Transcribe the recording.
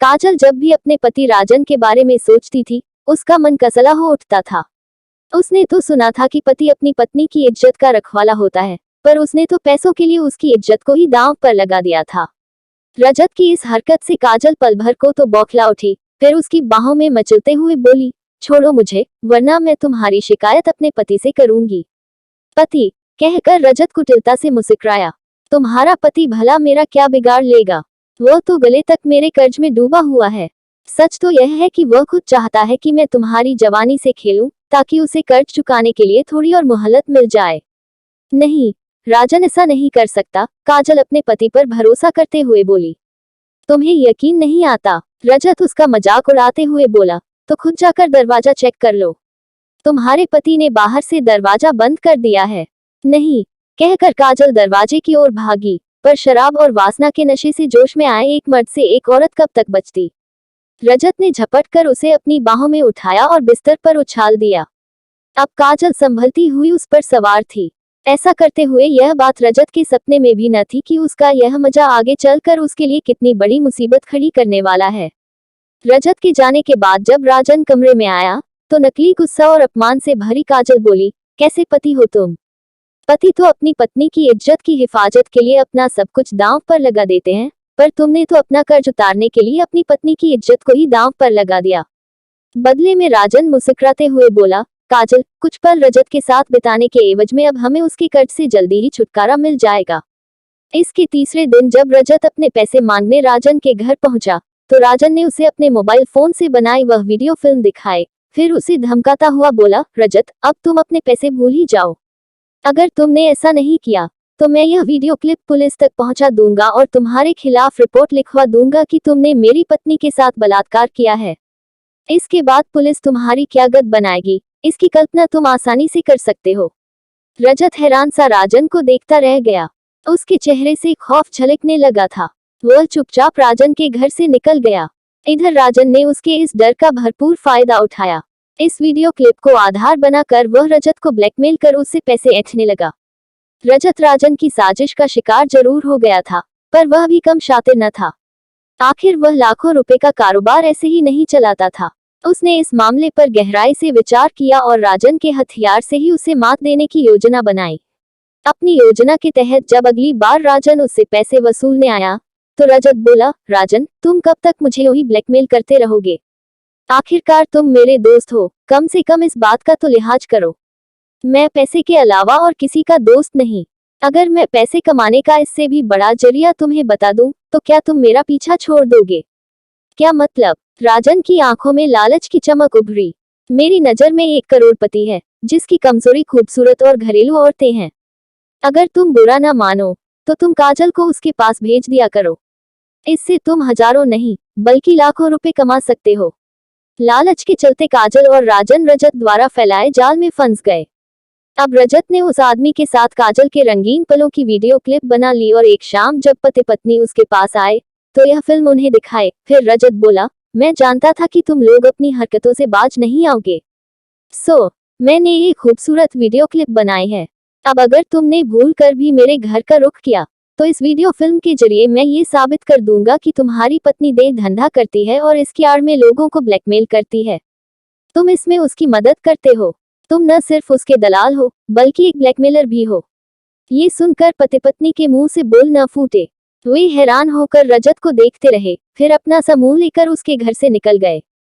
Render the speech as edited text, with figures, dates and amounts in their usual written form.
काजल जब भी अपने पति राजन के बारे में सोचती थी, उसका मन कसला हो उठता था। उसने तो सुना था कि पति अपनी पत्नी की इज्जत का रखवाला होता है, पर उसने तो पैसों के लिए उसकी इज्जत को ही दांव पर लगा दिया था। रजत की इस हरकत से काजल पल भर को तो बौखला उठी, फिर उसकी बाहों में मचलते हुए बोली, छोड़ो मुझे, वरना मैं तुम्हारी शिकायत अपने पति से करूंगी। पति कहकर रजत कुटिलता से मुस्कुराया। तुम्हारा पति भला मेरा क्या बिगाड़ लेगा? वो तो गले तक मेरे कर्ज में डूबा हुआ है। सच तो यह है कि वह खुद चाहता है कि मैं तुम्हारी जवानी से खेलूं, ताकि उसे कर्ज चुकाने के लिए थोड़ी और मोहलत मिल जाए। नहीं, राजन ऐसा नहीं कर सकता, काजल अपने पति पर भरोसा करते हुए बोली। तुम्हें यकीन नहीं आता? रजत उसका मजाक उड़ाते हुए बोला, तो खुद जाकर दरवाजा चेक कर लो। तुम्हारे पति ने बाहर से दरवाजा बंद कर दिया है। नहीं, कहकर काजल दरवाजे की ओर भागी, पर शराब और वासना के नशे से जोश में आए एक मर्द से एक औरत कब तक बचती। रजत ने झपट कर उसे अपनी बाहों में उठाया और बिस्तर पर उछाल दिया। अब काजल संभलती हुई उस पर सवार थी। ऐसा करते हुए यह बात रजत के सपने में भी न थी कि उसका यह मजा आगे चलकर उसके लिए कितनी बड़ी मुसीबत खड़ी करने वाला है। रजत के जाने के बाद जब राजन कमरे में आया, तो नकली गुस्सा और अपमान से भरी काजल बोली, कैसे पति हो तुम? पति तो अपनी पत्नी की इज्जत की हिफाजत के लिए अपना सब कुछ दांव पर लगा देते हैं, पर तुमने तो अपना कर्ज उतारने के लिए अपनी पत्नी की इज्जत को ही दांव पर लगा दिया। बदले में राजन मुस्कुराते हुए बोला, काजल, कुछ पल रजत के साथ बिताने के एवज में अब हमें उसके कर्ज से जल्दी ही छुटकारा मिल जाएगा। इसके तीसरे दिन जब रजत अपने पैसे मांगने राजन के घर पहुंचा, तो राजन ने उसे अपने मोबाइल फोन से बनाई वह वीडियो फिल्म दिखाए, फिर उसे धमकाता हुआ बोला, रजत, अब तुम अपने पैसे भूल ही जाओ। अगर तुमने ऐसा नहीं किया, तो मैं यह वीडियो क्लिप पुलिस तक पहुंचा दूंगा और तुम्हारे खिलाफ रिपोर्ट लिखवा दूंगा कि तुमने मेरी पत्नी के साथ बलात्कार किया है। इसके बाद पुलिस तुम्हारी क्या गत बनाएगी, इसकी कल्पना तुम आसानी से कर सकते हो। रजत हैरान सा राजन को देखता रह गया। उसके चेहरे से खौफ झलकने लगा था। वह चुपचाप राजन के घर से निकल गया। इधर राजन ने उसके इस डर का भरपूर फायदा उठाया। इस वीडियो क्लिप को आधार बनाकर वह रजत को ब्लैकमेल कर उससे पैसे ऐंठने लगा। रजत राजन की साजिश का शिकार जरूर हो गया था, पर वह भी कम शातिर न था। आखिर वह लाखों रुपए का कारोबार ऐसे ही नहीं चलाता था। उसने इस मामले पर गहराई से विचार किया और राजन के हथियार से ही उसे मात देने की योजना बनाई। अपनी योजना के तहत जब अगली बार राजन उससे पैसे वसूलने आया, तो रजत बोला, राजन, तुम कब तक मुझे यूं ही ब्लैकमेल करते रहोगे? आखिरकार तुम मेरे दोस्त हो, कम से कम इस बात का तो लिहाज करो। मैं पैसे के अलावा और किसी का दोस्त नहीं। अगर मैं पैसे कमाने का इससे भी बड़ा जरिया तुम्हें बता दूं, तो क्या तुम मेरा पीछा छोड़ दोगे? क्या मतलब? राजन की आंखों में लालच की चमक उभरी। मेरी नजर में एक करोड़पति है, जिसकी कमजोरी खूबसूरत और घरेलू औरतें हैं। अगर तुम बुरा ना मानो, तो तुम काजल को उसके पास भेज दिया करो। इससे तुम हजारों नहीं, बल्कि लाखों रुपए कमा सकते हो। लालच के चलते काजल और राजन रजत द्वारा फैलाए जाल में फंस गए। अब रजत ने उस आदमी के साथ काजल के रंगीन पलों की वीडियो क्लिप बना ली और एक शाम जब पति पत्नी उसके पास आए, तो यह फिल्म उन्हें दिखाए। फिर रजत बोला, मैं जानता था कि तुम लोग अपनी हरकतों से बाज नहीं आओगे, मैंने ये खूबसूरत वीडियो क्लिप बनाई है। अब अगर तुमने भूल कर भी मेरे घर का रुख किया, तो इस वीडियो फिल्म के जरिए मैं ये साबित कर दूंगा कि तुम्हारी पत्नी देह धंधा करती है और इसकी आड़ में लोगों को ब्लैकमेल करती है। तुम इसमें उसकी मदद करते हो। तुम न सिर्फ उसके दलाल हो, बल्कि एक ब्लैकमेलर भी हो। ये सुनकर पति पत्नी के मुंह से बोल न फूटे। वे हैरान होकर रजत को देखते रहे, फिर अपना समूह लेकर उसके घर से निकल गए।